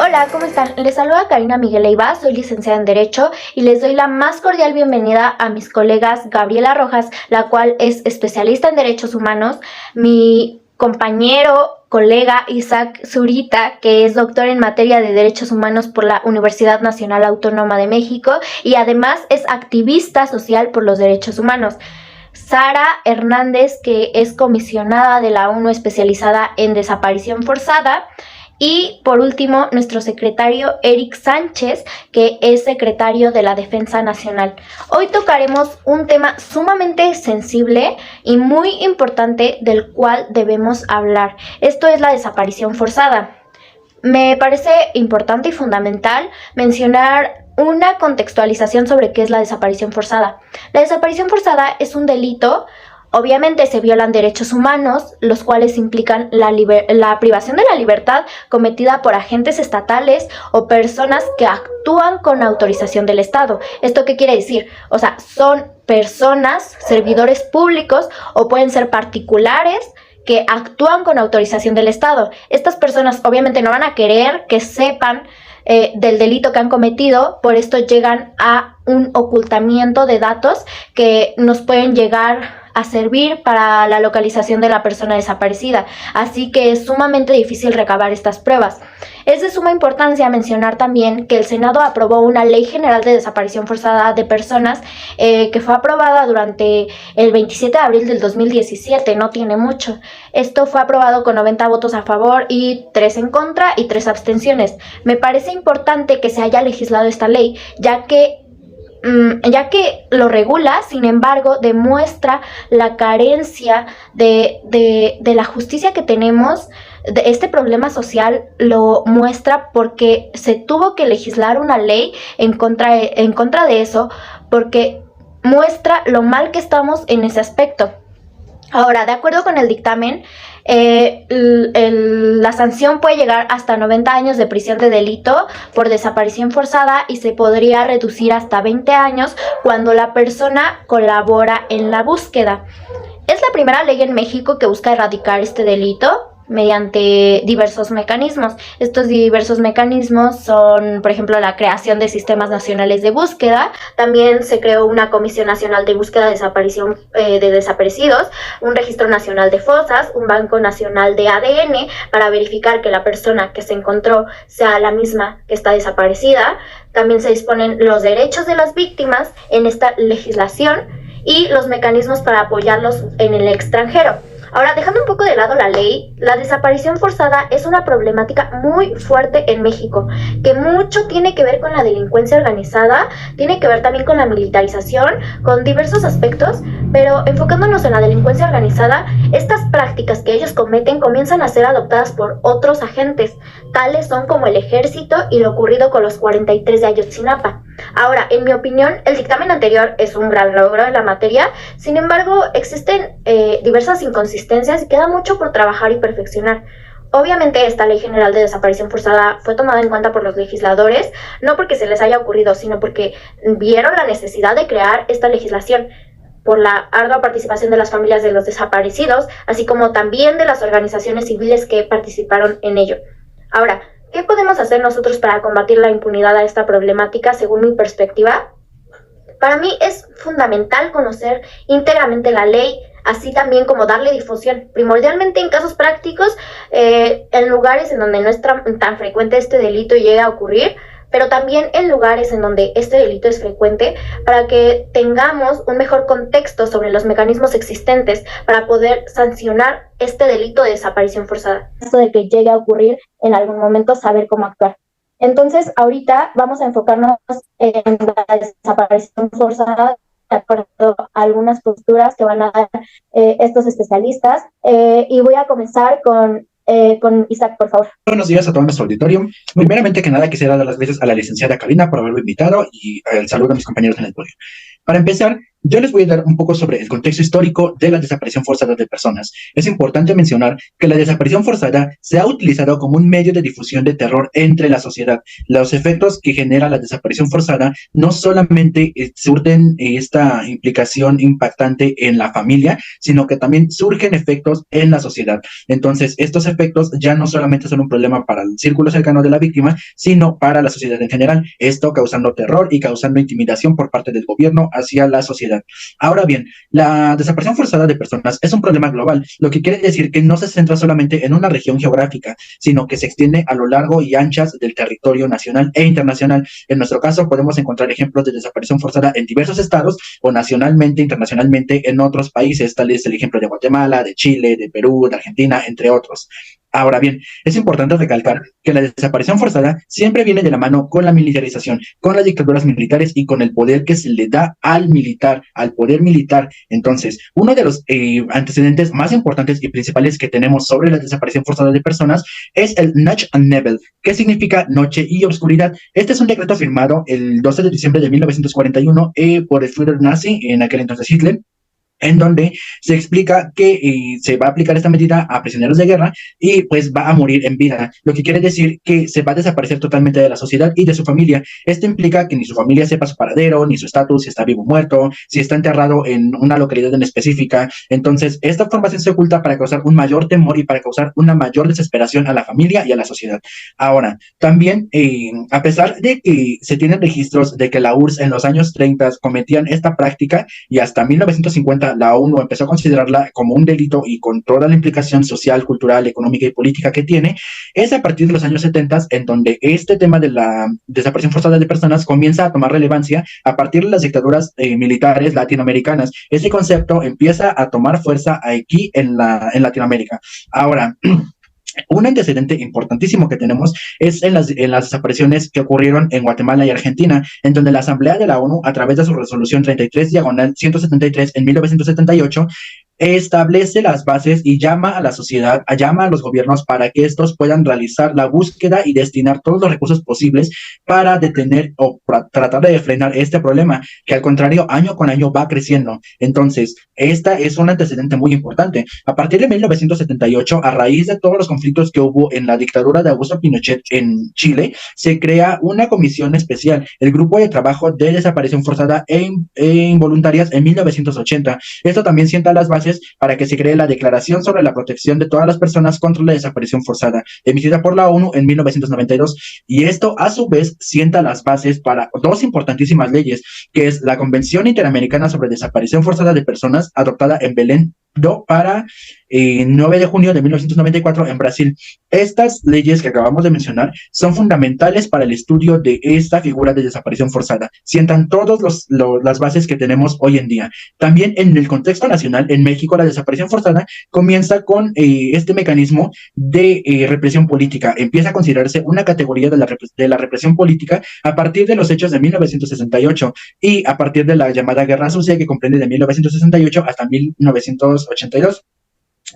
Hola, ¿cómo están? Les saluda Karina Miguel Leiva, soy licenciada en Derecho y les doy la más cordial bienvenida a mis colegas Gabriela Rojas, la cual es especialista en Derechos Humanos, mi compañero, colega Isaac Zurita, que es doctor en materia de Derechos Humanos por la Universidad Nacional Autónoma de México y además es activista social por los derechos humanos. Sara Hernández, que es comisionada de la ONU especializada en desaparición forzada. Y por último, nuestro secretario Eric Sánchez, que es secretario de la Defensa Nacional. Hoy tocaremos un tema sumamente sensible y muy importante del cual debemos hablar. Esto es la desaparición forzada. Me parece importante y fundamental mencionar una contextualización sobre qué es la desaparición forzada. La desaparición forzada es un delito. Obviamente se violan derechos humanos, los cuales implican la privación de la libertad cometida por agentes estatales o personas que actúan con autorización del Estado. ¿Esto qué quiere decir? O sea, son personas, servidores públicos o pueden ser particulares que actúan con autorización del Estado. Estas personas obviamente no van a querer que sepan del delito que han cometido, por esto llegan a un ocultamiento de datos que nos pueden llegar a servir para la localización de la persona desaparecida, así que es sumamente difícil recabar estas pruebas. Es de suma importancia mencionar también que el Senado aprobó una Ley General de Desaparición Forzada de Personas que fue aprobada durante el 27 de abril del 2017, no tiene mucho. Esto fue aprobado con 90 votos a favor y 3 en contra y 3 abstenciones. Me parece importante que se haya legislado esta ley, ya que lo regula, sin embargo, demuestra la carencia de la justicia que tenemos. De este problema social lo muestra porque se tuvo que legislar una ley en contra de eso, porque muestra lo mal que estamos en ese aspecto. Ahora, de acuerdo con el dictamen, la sanción puede llegar hasta 90 años de prisión de delito por desaparición forzada y se podría reducir hasta 20 años cuando la persona colabora en la búsqueda. Es la primera ley en México que busca erradicar este delito mediante diversos mecanismos. Estos diversos mecanismos son, por ejemplo, la creación de sistemas nacionales de búsqueda. También se creó una Comisión Nacional de Búsqueda de Desaparición de Desaparecidos, un Registro Nacional de Fosas, un Banco Nacional de ADN para verificar que la persona que se encontró sea la misma que está desaparecida. También se disponen los derechos de las víctimas en esta legislación y los mecanismos para apoyarlos en el extranjero. Ahora, dejando un poco de lado la ley, la desaparición forzada es una problemática muy fuerte en México, que mucho tiene que ver con la delincuencia organizada, tiene que ver también con la militarización, con diversos aspectos, pero enfocándonos en la delincuencia organizada, estas prácticas que ellos cometen comienzan a ser adoptadas por otros agentes, tales son como el Ejército y lo ocurrido con los 43 de Ayotzinapa. Ahora, en mi opinión, el dictamen anterior es un gran logro en la materia, sin embargo, existen diversas inconsistencias y queda mucho por trabajar y perfeccionar. Obviamente esta Ley General de Desaparición Forzada fue tomada en cuenta por los legisladores, no porque se les haya ocurrido, sino porque vieron la necesidad de crear esta legislación por la ardua participación de las familias de los desaparecidos, así como también de las organizaciones civiles que participaron en ello. Ahora, ¿qué podemos hacer nosotros para combatir la impunidad a esta problemática según mi perspectiva? Para mí es fundamental conocer íntegramente la ley, así también como darle difusión, primordialmente en casos prácticos, en lugares en donde no es tan frecuente este delito y llega a ocurrir, pero también en lugares en donde este delito es frecuente, para que tengamos un mejor contexto sobre los mecanismos existentes para poder sancionar este delito de desaparición forzada. Esto de que llegue a ocurrir en algún momento, saber cómo actuar. Entonces, ahorita vamos a enfocarnos en la desaparición forzada de acuerdo a algunas posturas que van a dar estos especialistas. Y voy a comenzar con Isaac, por favor. Buenos días a todo nuestro auditorio. Primeramente que nada, quisiera dar las gracias a la licenciada Karina por haberme invitado y el saludo a mis compañeros en el podio. Para empezar, Yo les voy a dar un poco sobre el contexto histórico de la desaparición forzada de personas. Es importante mencionar que la desaparición forzada se ha utilizado como un medio de difusión de terror entre la sociedad. Los efectos que genera la desaparición forzada no solamente surten esta implicación impactante en la familia, sino que también surgen efectos en la sociedad. Entonces, estos efectos ya no solamente son un problema para el círculo cercano de la víctima, sino para la sociedad en general. Esto causando terror y causando intimidación por parte del gobierno hacia la sociedad. Ahora bien, la desaparición forzada de personas es un problema global, lo que quiere decir que no se centra solamente en una región geográfica, sino que se extiende a lo largo y anchas del territorio nacional e internacional. En nuestro caso, podemos encontrar ejemplos de desaparición forzada en diversos estados o nacionalmente, internacionalmente en otros países, tal es el ejemplo de Guatemala, de Chile, de Perú, de Argentina, entre otros. Ahora bien, es importante recalcar que la desaparición forzada siempre viene de la mano con la militarización, con las dictaduras militares y con el poder que se le da al militar, al poder militar. Entonces, uno de los antecedentes más importantes y principales que tenemos sobre la desaparición forzada de personas es el Nacht und Nebel, que significa noche y oscuridad. Este es un decreto firmado el 12 de diciembre de 1941 por el Führer nazi, en aquel entonces Hitler, en donde se explica que se va a aplicar esta medida a prisioneros de guerra y pues va a morir en vida, lo que quiere decir que se va a desaparecer totalmente de la sociedad y de su familia. Esto implica que ni su familia sepa su paradero, ni su estatus, si está vivo o muerto, si está enterrado en una localidad en específica. Entonces, esta información se oculta para causar un mayor temor y para causar una mayor desesperación a la familia y a la sociedad. Ahora, también, a pesar de que se tienen registros de que la URSS en los años 30 cometían esta práctica y hasta 1950 la ONU empezó a considerarla como un delito y con toda la implicación social, cultural, económica y política que tiene, es a partir de los años 70 en donde este tema de la desaparición forzada de personas comienza a tomar relevancia a partir de las dictaduras militares latinoamericanas. Este concepto empieza a tomar fuerza aquí en Latinoamérica. Ahora, un antecedente importantísimo que tenemos es en las desapariciones que ocurrieron en Guatemala y Argentina, en donde la Asamblea de la ONU, a través de su resolución 33/173 en 1978, establece las bases y llama a la sociedad, llama a los gobiernos para que estos puedan realizar la búsqueda y destinar todos los recursos posibles para detener o para tratar de frenar este problema, que al contrario, año con año va creciendo. Entonces, esta es un antecedente muy importante. A partir de 1978, a raíz de todos los conflictos que hubo en la dictadura de Augusto Pinochet en Chile, se crea una comisión especial, el Grupo de Trabajo de Desaparición Forzada e Involuntarias en 1980. Esto también sienta las bases para que se cree la Declaración sobre la Protección de todas las personas contra la desaparición forzada, emitida por la ONU en 1992, y esto a su vez sienta las bases para dos importantísimas leyes, que es la Convención Interamericana sobre Desaparición Forzada de Personas, adoptada en Belén para 9 de junio de 1994 en Brasil. Estas leyes que acabamos de mencionar son fundamentales para el estudio de esta figura de desaparición forzada. Sientan todas las bases que tenemos hoy en día. También en el contexto nacional, en México, la desaparición forzada comienza con este mecanismo de represión política. Empieza a considerarse una categoría de la represión política a partir de los hechos de 1968 y a partir de la llamada Guerra Sucia, que comprende de 1968 hasta 1982.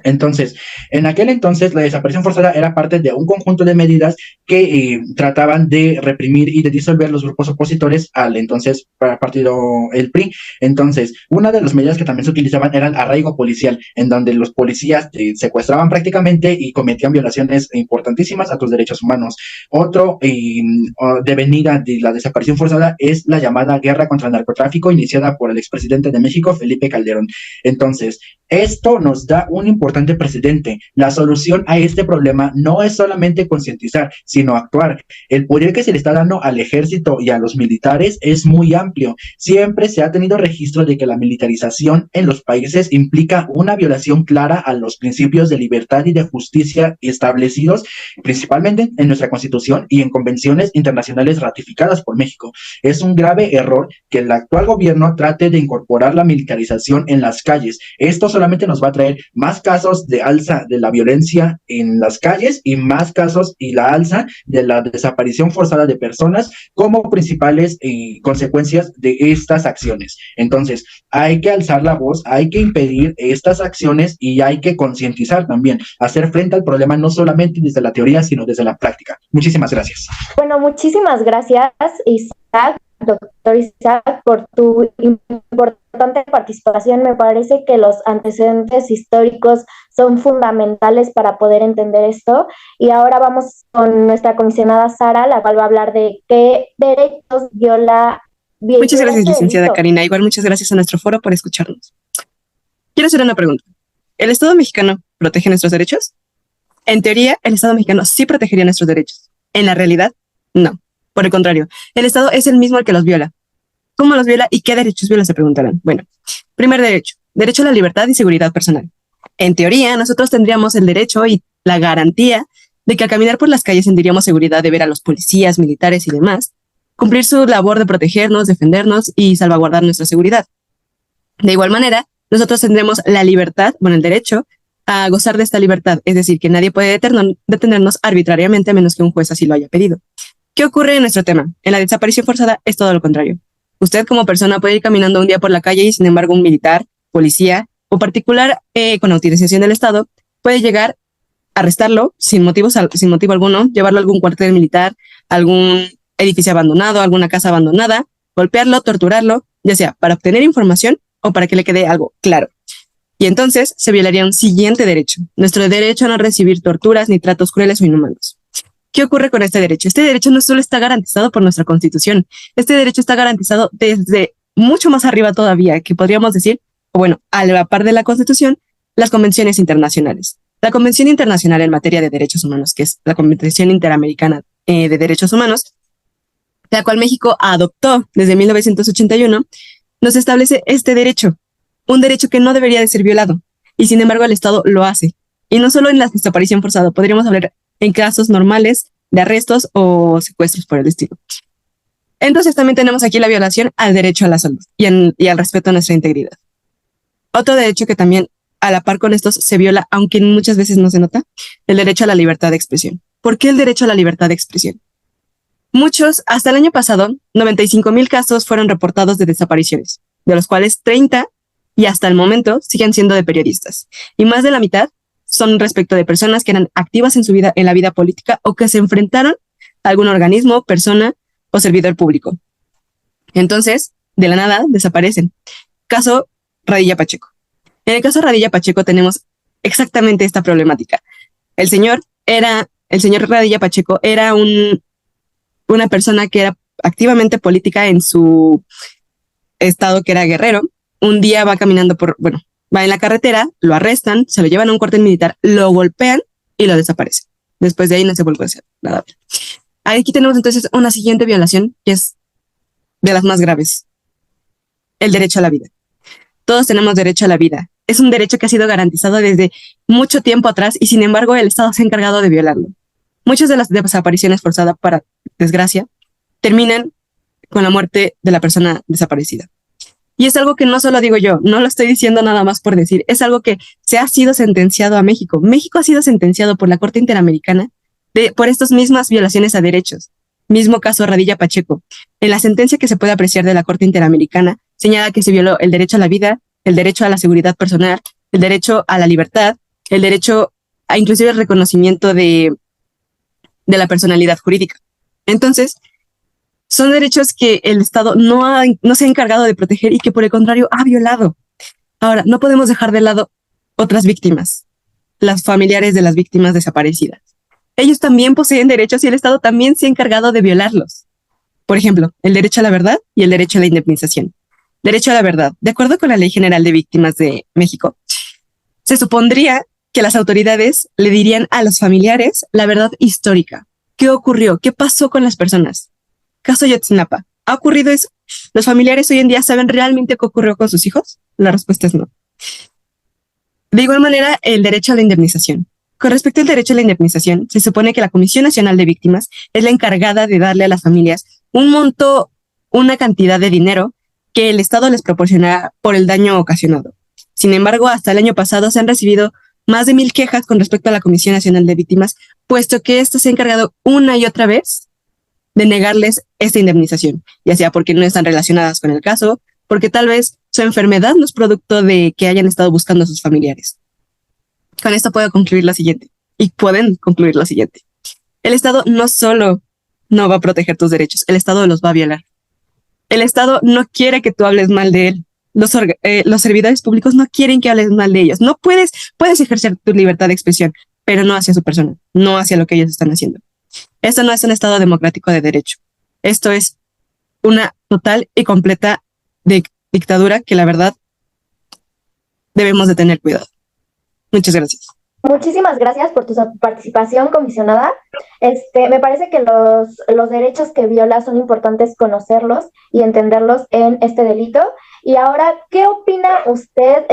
Entonces, en aquel entonces la desaparición forzada era parte de un conjunto de medidas que trataban de reprimir y de disolver los grupos opositores al entonces partido el PRI. Entonces, una de las medidas que también se utilizaban era el arraigo policial, en donde los policías secuestraban prácticamente y cometían violaciones importantísimas a tus derechos humanos. Otro devenida de la desaparición forzada es la llamada guerra contra el narcotráfico, iniciada por el expresidente de México, Felipe Calderón. Entonces, esto nos da un importante precedente. La solución a este problema no es solamente concientizar, sino actuar. El poder que se le está dando al ejército y a los militares es muy amplio. Siempre se ha tenido registro de que la militarización en los países implica una violación clara a los principios de libertad y de justicia establecidos principalmente en nuestra Constitución y en convenciones internacionales ratificadas por México. Es un grave error que el actual gobierno trate de incorporar la militarización en las calles. Esto solamente nos va a traer más casos de alza de la violencia en las calles y más casos y la alza de la desaparición forzada de personas como principales consecuencias de estas acciones. Entonces, hay que alzar la voz, hay que impedir estas acciones y hay que concientizar también, hacer frente al problema no solamente desde la teoría, sino desde la práctica. Muchísimas gracias. Bueno, muchísimas gracias, Isaac. doctor Isaac, por tu importante participación. Me parece que los antecedentes históricos son fundamentales para poder entender esto. Y ahora vamos con nuestra comisionada Sara, la cual va a hablar de qué derechos viola. Muchas gracias, licenciada Karina. Igual muchas gracias a nuestro foro por escucharnos. Quiero hacer una pregunta. ¿El Estado mexicano protege nuestros derechos? En teoría, el Estado mexicano sí protegería nuestros derechos. En la realidad, no. Por el contrario, el Estado es el mismo el que los viola. ¿Cómo los viola y qué derechos viola? Se preguntarán. Bueno, primer derecho. Derecho a la libertad y seguridad personal. En teoría, nosotros tendríamos el derecho y la garantía de que al caminar por las calles sentiríamos seguridad de ver a los policías, militares y demás cumplir su labor de protegernos, defendernos y salvaguardar nuestra seguridad. De igual manera, nosotros tendremos la libertad, el derecho a gozar de esta libertad, es decir, que nadie puede detenernos arbitrariamente a menos que un juez así lo haya pedido. ¿Qué ocurre en nuestro tema? En la desaparición forzada es todo lo contrario. Usted como persona puede ir caminando un día por la calle y sin embargo un militar, policía o particular con autorización del Estado puede llegar, arrestarlo sin motivo alguno, llevarlo a algún cuartel militar, algún edificio abandonado, alguna casa abandonada, golpearlo, torturarlo, ya sea para obtener información o para que le quede algo claro. Y entonces se violaría un siguiente derecho, nuestro derecho a no recibir torturas ni tratos crueles o inhumanos. ¿Qué ocurre con este derecho? Este derecho no solo está garantizado por nuestra Constitución, este derecho está garantizado desde mucho más arriba todavía, que podríamos decir, a la par de la Constitución, las convenciones internacionales. La Convención Internacional en materia de derechos humanos, que es la Convención Interamericana de Derechos Humanos, la cual México adoptó desde 1981, nos establece este derecho, un derecho que no debería de ser violado, y sin embargo el Estado lo hace. Y no solo en la desaparición forzada, podríamos hablar en casos normales de arrestos o secuestros por el estilo. Entonces también tenemos aquí la violación al derecho a la salud y al respeto a nuestra integridad. Otro derecho que también a la par con estos se viola, aunque muchas veces no se nota, el derecho a la libertad de expresión. ¿Por qué el derecho a la libertad de expresión? Muchos, hasta el año pasado, 95,000 casos fueron reportados de desapariciones, de los cuales 30 y hasta el momento siguen siendo de periodistas. Y más de la mitad son respecto de personas que eran activas en su vida, en la vida política o que se enfrentaron a algún organismo, persona o servidor público. Entonces, de la nada, desaparecen. Caso Radilla Pacheco. En el caso Radilla Pacheco tenemos exactamente esta problemática. El señor Radilla Pacheco era una persona que era activamente política en su estado, que era Guerrero. Un día va caminando va en la carretera, lo arrestan, se lo llevan a un cuartel militar, lo golpean y lo desaparecen. Después de ahí no se vuelve a hacer nada. Aquí tenemos entonces una siguiente violación que es de las más graves. El derecho a la vida. Todos tenemos derecho a la vida. Es un derecho que ha sido garantizado desde mucho tiempo atrás y sin embargo el Estado se ha encargado de violarlo. Muchas de las desapariciones forzadas, para desgracia, terminan con la muerte de la persona desaparecida. Y es algo que no solo digo yo, no lo estoy diciendo nada más por decir, es algo que se ha sido sentenciado a México. México ha sido sentenciado por la Corte Interamericana por estas mismas violaciones a derechos. Mismo caso Radilla Pacheco. En la sentencia que se puede apreciar de la Corte Interamericana, señala que se violó el derecho a la vida, el derecho a la seguridad personal, el derecho a la libertad, el derecho a inclusive el reconocimiento de la personalidad jurídica. Entonces, son derechos que el Estado no se ha encargado de proteger y que por el contrario ha violado. Ahora, no podemos dejar de lado otras víctimas, las familiares de las víctimas desaparecidas. Ellos también poseen derechos y el Estado también se ha encargado de violarlos. Por ejemplo, el derecho a la verdad y el derecho a la indemnización. Derecho a la verdad. De acuerdo con la Ley General de Víctimas de México, se supondría que las autoridades le dirían a los familiares la verdad histórica. ¿Qué ocurrió? ¿Qué pasó con las personas? Caso Yotzinapa. ¿Ha ocurrido eso? ¿Los familiares hoy en día saben realmente qué ocurrió con sus hijos? La respuesta es no. De igual manera, el derecho a la indemnización. Con respecto al derecho a la indemnización, se supone que la Comisión Nacional de Víctimas es la encargada de darle a las familias un monto, una cantidad de dinero que el Estado les proporcionará por el daño ocasionado. Sin embargo, hasta el año pasado se han recibido más de 1,000 quejas con respecto a la Comisión Nacional de Víctimas, puesto que ésta se ha encargado una y otra vez de negarles esta indemnización, ya sea porque no están relacionadas con el caso, porque tal vez su enfermedad no es producto de que hayan estado buscando a sus familiares. Con esto pueden concluir lo siguiente. El Estado no solo no va a proteger tus derechos, el Estado los va a violar. El Estado no quiere que tú hables mal de él. Los servidores públicos no quieren que hables mal de ellos. No puedes ejercer tu libertad de expresión, pero no hacia su persona, no hacia lo que ellos están haciendo. Esto no es un Estado democrático de derecho. Esto es una total y completa dictadura que la verdad debemos de tener cuidado. Muchas gracias. Muchísimas gracias por tu participación, comisionada. Me parece que los derechos que viola son importantes conocerlos y entenderlos en este delito. Y ahora, ¿qué opina usted,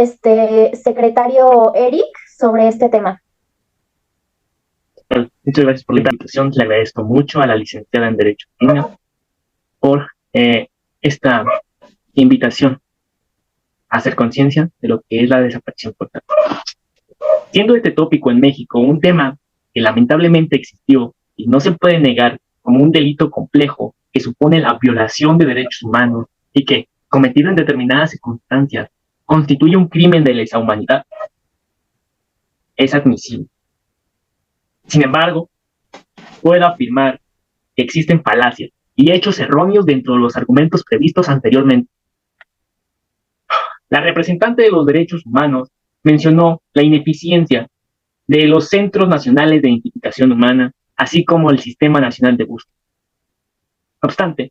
secretario Eric, sobre este tema? Bueno, muchas gracias por la invitación. Le agradezco mucho a la licenciada en Derecho por esta invitación a hacer conciencia de lo que es la desaparición forzada. Siendo este tópico en México un tema que lamentablemente existió y no se puede negar como un delito complejo que supone la violación de derechos humanos y que, cometido en determinadas circunstancias, constituye un crimen de lesa humanidad, es admisible. Sin embargo, puedo afirmar que existen falacias y hechos erróneos dentro de los argumentos previstos anteriormente. La representante de los derechos humanos mencionó la ineficiencia de los Centros Nacionales de Identificación Humana, así como el Sistema Nacional de Búsqueda. No obstante,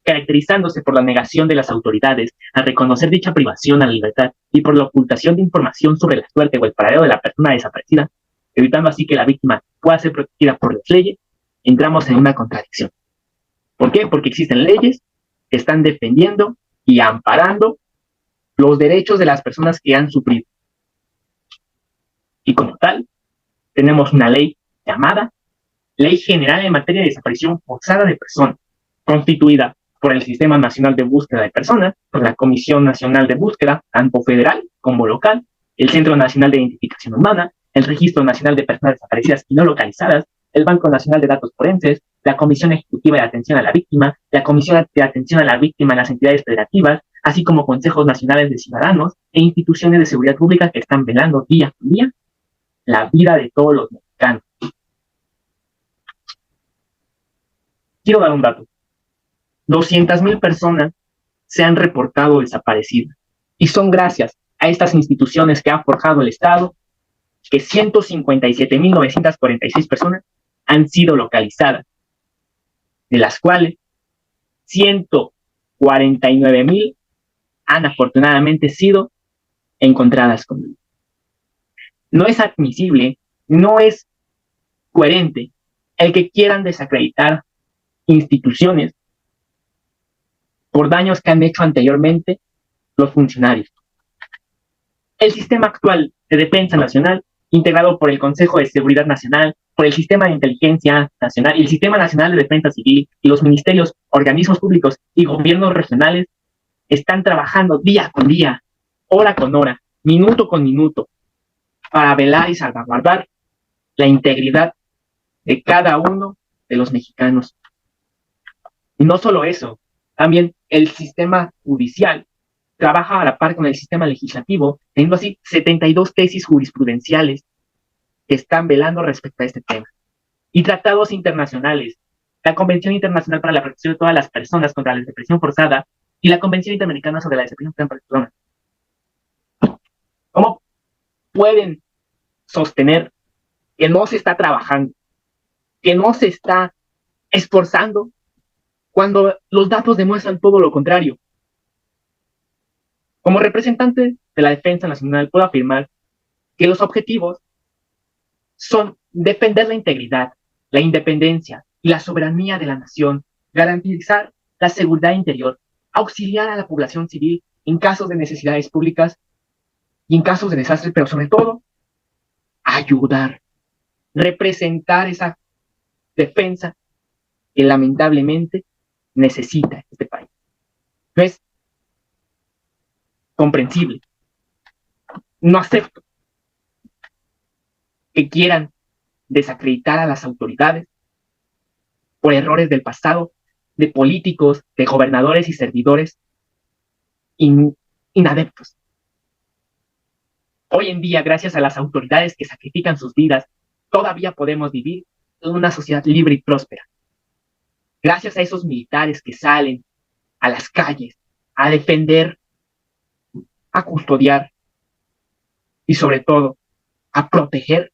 caracterizándose por la negación de las autoridades a reconocer dicha privación a la libertad y por la ocultación de información sobre la suerte o el paradero de la persona desaparecida, evitando así que la víctima pueda ser protegida por las leyes, entramos en una contradicción. ¿Por qué? Porque existen leyes que están defendiendo y amparando los derechos de las personas que han sufrido. Y como tal, tenemos una ley llamada Ley General en materia de desaparición forzada de personas, constituida por el Sistema Nacional de Búsqueda de Personas, por la Comisión Nacional de Búsqueda, tanto federal como local, el Centro Nacional de Identificación Humana, el Registro Nacional de Personas Desaparecidas y No Localizadas, el Banco Nacional de Datos Forenses, la Comisión Ejecutiva de Atención a la Víctima, la Comisión de Atención a la Víctima en las entidades federativas, así como consejos nacionales de ciudadanos e instituciones de seguridad pública que están velando día con día la vida de todos los mexicanos. Quiero dar un dato. 200,000 personas se han reportado desaparecidas y son gracias a estas instituciones que ha forjado el Estado que 157,946 personas han sido localizadas, de las cuales 149,000 han afortunadamente sido encontradas con vida. No es admisible, no es coherente el que quieran desacreditar instituciones por daños que han hecho anteriormente los funcionarios. El sistema actual de defensa nacional, integrado por el Consejo de Seguridad Nacional, por el Sistema de Inteligencia Nacional y el Sistema Nacional de Defensa Civil y los ministerios, organismos públicos y gobiernos regionales, están trabajando día con día, hora con hora, minuto con minuto, para velar y salvaguardar la integridad de cada uno de los mexicanos. Y no solo eso, también el sistema judicial trabaja a la par con el sistema legislativo, teniendo así 72 tesis jurisprudenciales que están velando respecto a este tema. Y tratados internacionales, la Convención Internacional para la Protección de todas las Personas contra la Desaparición Forzada y la Convención Interamericana sobre la Desaparición Forzada de Personas. ¿Cómo pueden sostener que no se está trabajando, que no se está esforzando, cuando los datos demuestran todo lo contrario? Como representante de la defensa nacional, puedo afirmar que los objetivos son defender la integridad, la independencia y la soberanía de la nación, garantizar la seguridad interior, auxiliar a la población civil en casos de necesidades públicas y en casos de desastres, pero sobre todo, ayudar, representar esa defensa que lamentablemente necesita este país. No es comprensible. No acepto que quieran desacreditar a las autoridades por errores del pasado, de políticos, de gobernadores y servidores inadeptos. Hoy en día, gracias a las autoridades que sacrifican sus vidas, todavía podemos vivir en una sociedad libre y próspera. Gracias a esos militares que salen a las calles, a defender, a custodiar y sobre todo a proteger,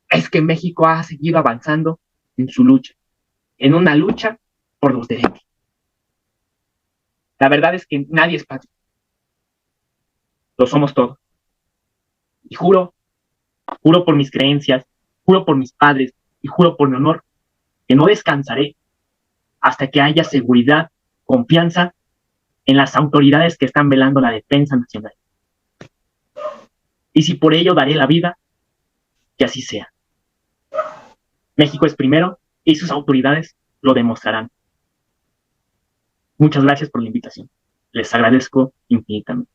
es que México ha seguido avanzando en su lucha, en una lucha por los derechos. La verdad es que nadie es patrio. Lo somos todos. Y juro por mis creencias, juro por mis padres y juro por mi honor que no descansaré hasta que haya seguridad, confianza en las autoridades que están velando la defensa nacional. Y si por ello daré la vida, que así sea. México es primero y sus autoridades lo demostrarán. Muchas gracias por la invitación. Les agradezco infinitamente.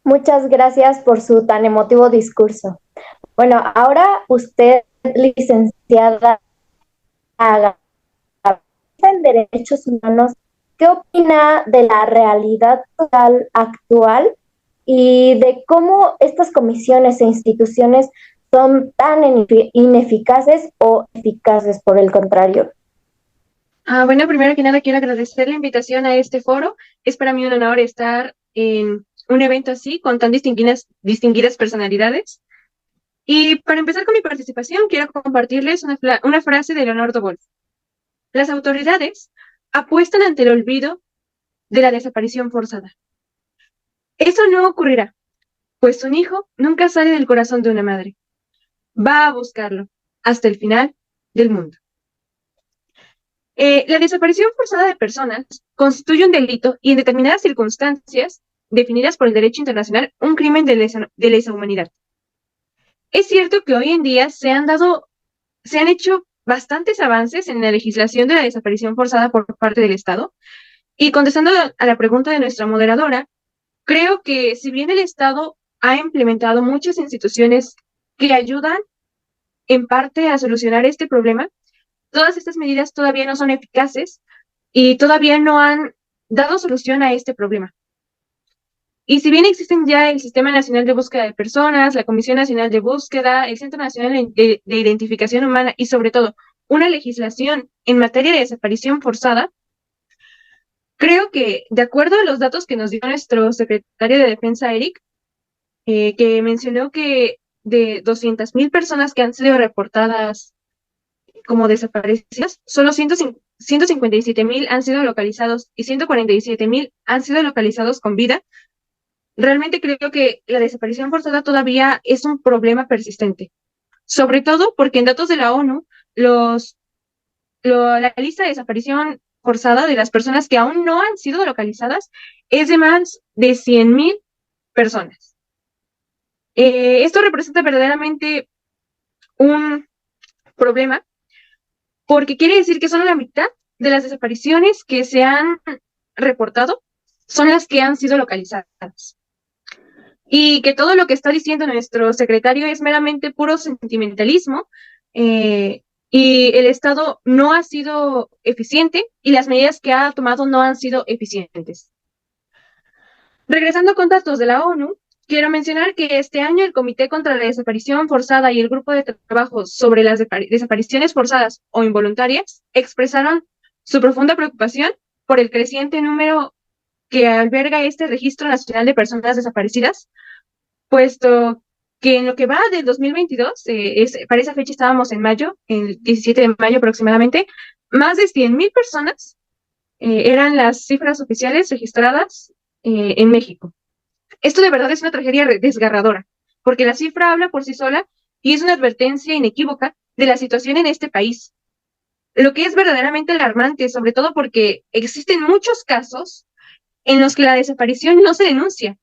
Muchas gracias por su tan emotivo discurso. Bueno, ahora usted, licenciada en Derechos Humanos, ¿qué opina de la realidad social actual y de cómo estas comisiones e instituciones son tan ineficaces o eficaces por el contrario? Bueno, primero que nada quiero agradecer la invitación a este foro. Es para mí un honor estar en un evento así con tan distinguidas personalidades. Y para empezar con mi participación, quiero compartirles una frase de Leonardo Wolf. Las autoridades apuestan ante el olvido de la desaparición forzada. Eso no ocurrirá, pues un hijo nunca sale del corazón de una madre. Va a buscarlo hasta el final del mundo. La desaparición forzada de personas constituye un delito y en determinadas circunstancias definidas por el derecho internacional un crimen de lesa humanidad. Es cierto que hoy en día se han hecho bastantes avances en la legislación de la desaparición forzada por parte del Estado. Y contestando a la pregunta de nuestra moderadora, creo que si bien el Estado ha implementado muchas instituciones que ayudan en parte a solucionar este problema, todas estas medidas todavía no son eficaces y todavía no han dado solución a este problema. Y si bien existen ya el Sistema Nacional de Búsqueda de Personas, la Comisión Nacional de Búsqueda, el Centro Nacional de Identificación Humana y sobre todo una legislación en materia de desaparición forzada, creo que de acuerdo a los datos que nos dio nuestro secretario de Defensa, Eric, que mencionó que de 200,000 personas que han sido reportadas como desaparecidas, solo 157,000 han sido localizados y 147,000 han sido localizados con vida. Realmente creo que la desaparición forzada todavía es un problema persistente, sobre todo porque en datos de la ONU, la lista de desaparición forzada de las personas que aún no han sido localizadas es de más de 100,000 personas. Esto representa verdaderamente un problema porque quiere decir que solo la mitad de las desapariciones que se han reportado son las que han sido localizadas. Y que todo lo que está diciendo nuestro secretario es meramente puro sentimentalismo, y el Estado no ha sido eficiente y las medidas que ha tomado no han sido eficientes. Regresando con datos de la ONU, quiero mencionar que este año el Comité contra la Desaparición Forzada y el Grupo de Trabajo sobre las Desapariciones Forzadas o Involuntarias expresaron su profunda preocupación por el creciente número que alberga este Registro Nacional de Personas Desaparecidas, puesto que en lo que va del 2022, para esa fecha estábamos en mayo, el 17 de mayo aproximadamente, más de 100,000 personas eran las cifras oficiales registradas en México. Esto de verdad es una tragedia desgarradora, porque la cifra habla por sí sola y es una advertencia inequívoca de la situación en este país. Lo que es verdaderamente alarmante, sobre todo porque existen muchos casos en los que la desaparición no se denuncia,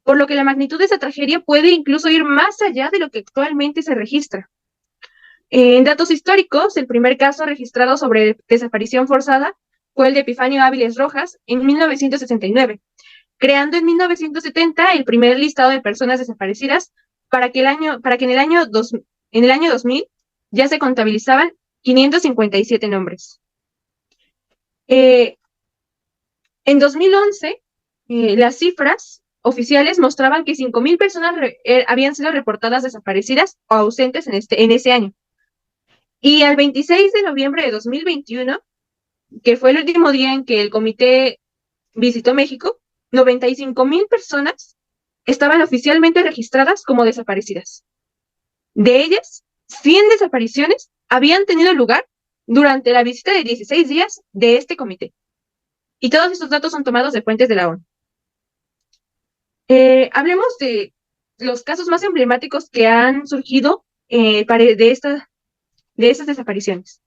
por lo que la magnitud de esa tragedia puede incluso ir más allá de lo que actualmente se registra. En datos históricos, el primer caso registrado sobre desaparición forzada fue el de Epifanio Áviles Rojas en 1969, creando en 1970 el primer listado de personas desaparecidas para que en el año 2000 ya se contabilizaban 557 nombres. En 2011, las cifras oficiales mostraban que 5,000 personas habían sido reportadas desaparecidas o ausentes en ese año. Y al 26 de noviembre de 2021, que fue el último día en que el comité visitó México, 95,000 personas estaban oficialmente registradas como desaparecidas. De ellas, 100 desapariciones habían tenido lugar durante la visita de 16 días de este comité. Y todos estos datos son tomados de fuentes de la ONU. Hablemos de los casos más emblemáticos que han surgido de estas desapariciones.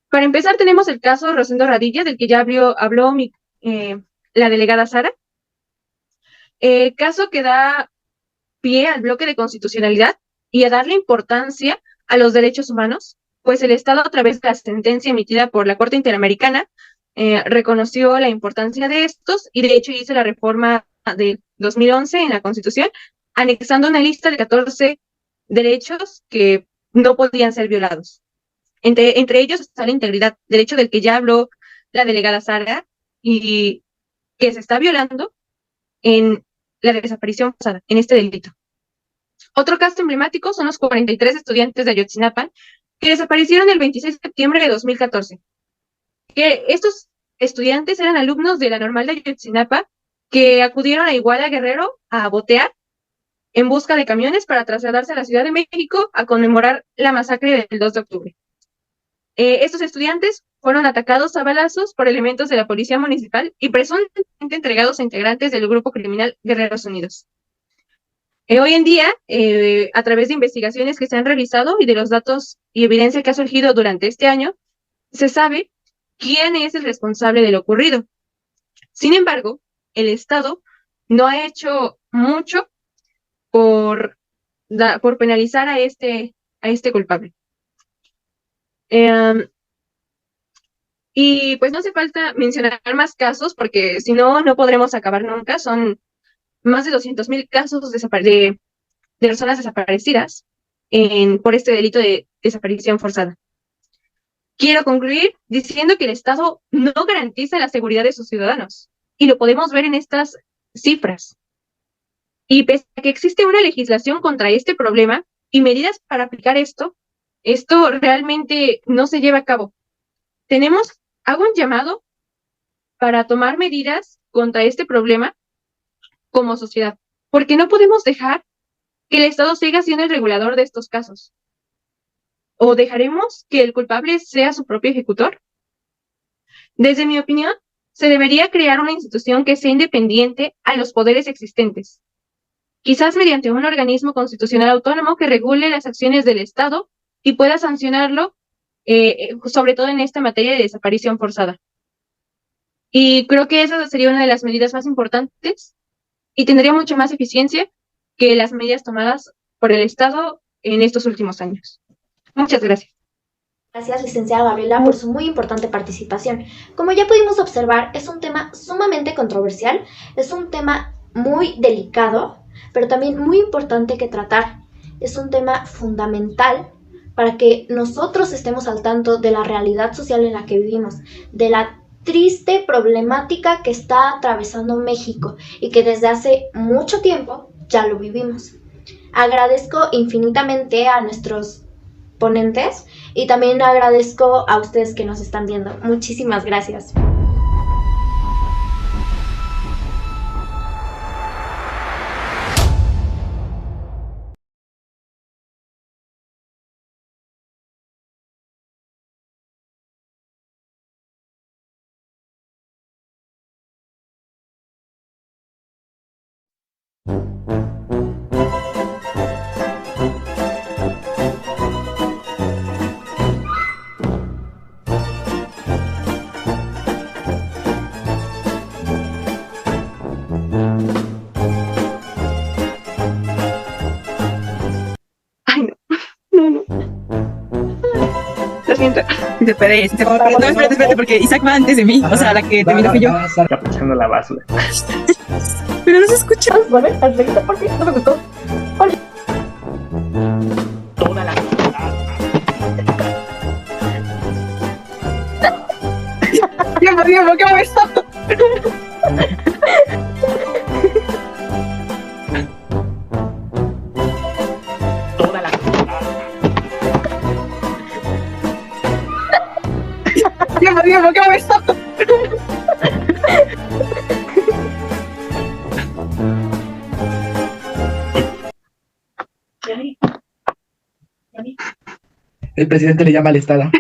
Para empezar, tenemos el caso Rosendo Radilla, del que ya habló la delegada Sara. Caso que da pie al bloque de constitucionalidad y a darle importancia a los derechos humanos, pues el Estado, a través de la sentencia emitida por la Corte Interamericana, reconoció la importancia de estos y de hecho hizo la reforma de 2011 en la Constitución, anexando una lista de 14 derechos que no podían ser violados. Entre ellos está la integridad, derecho del que ya habló la delegada Sara y que se está violando en la desaparición forzada, en este delito. Otro caso emblemático son los 43 estudiantes de Ayotzinapa que desaparecieron el 26 de septiembre de 2014. Que estos estudiantes eran alumnos de la Normal de Ayotzinapa que acudieron a Iguala Guerrero a botear en busca de camiones para trasladarse a la Ciudad de México a conmemorar la masacre del 2 de octubre. Estos estudiantes fueron atacados a balazos por elementos de la Policía Municipal y presuntamente entregados a integrantes del grupo criminal Guerreros Unidos. Hoy en día, a través de investigaciones que se han realizado y de los datos y evidencia que ha surgido durante este año, se sabe quién es el responsable de lo ocurrido. Sin embargo, el Estado no ha hecho mucho por penalizar a este culpable. Y pues no hace falta mencionar más casos porque si no, no podremos acabar nunca. Son más de 200,000 casos de personas desaparecidas por este delito de desaparición forzada. Quiero concluir diciendo que el Estado no garantiza la seguridad de sus ciudadanos y lo podemos ver en estas cifras. Y pese a que existe una legislación contra este problema y medidas para aplicar esto realmente no se lleva a cabo. Hago un llamado para tomar medidas contra este problema como sociedad, porque no podemos dejar que el Estado siga siendo el regulador de estos casos. ¿O dejaremos que el culpable sea su propio ejecutor? Desde mi opinión, se debería crear una institución que sea independiente a los poderes existentes, quizás mediante un organismo constitucional autónomo que regule las acciones del Estado y pueda sancionarlo, sobre todo en esta materia de desaparición forzada. Y creo que esa sería una de las medidas más importantes y tendría mucho más eficiencia que las medidas tomadas por el Estado en estos últimos años. Muchas gracias. Gracias, licenciada Gabriela, por su muy importante participación. Como ya pudimos observar, es un tema sumamente controversial, es un tema muy delicado, pero también muy importante que tratar. Es un tema fundamental para que nosotros estemos al tanto de la realidad social en la que vivimos, de la triste problemática que está atravesando México y que desde hace mucho tiempo ya lo vivimos. Agradezco infinitamente a nuestros ponentes y también agradezco a ustedes que nos están viendo. Muchísimas gracias. Lo siento. Se puede, no, espérate, porque Isaac va antes de mí. O sea, la que terminó fui yo. Capuchando la basura. Pero no se escucha. ¿Volver al reguito? ¿Por qué? No me gustó. Toda la Tiempo, ¿qué momento? toda la Tiempo, ¿qué momento? El presidente le llama al Estado.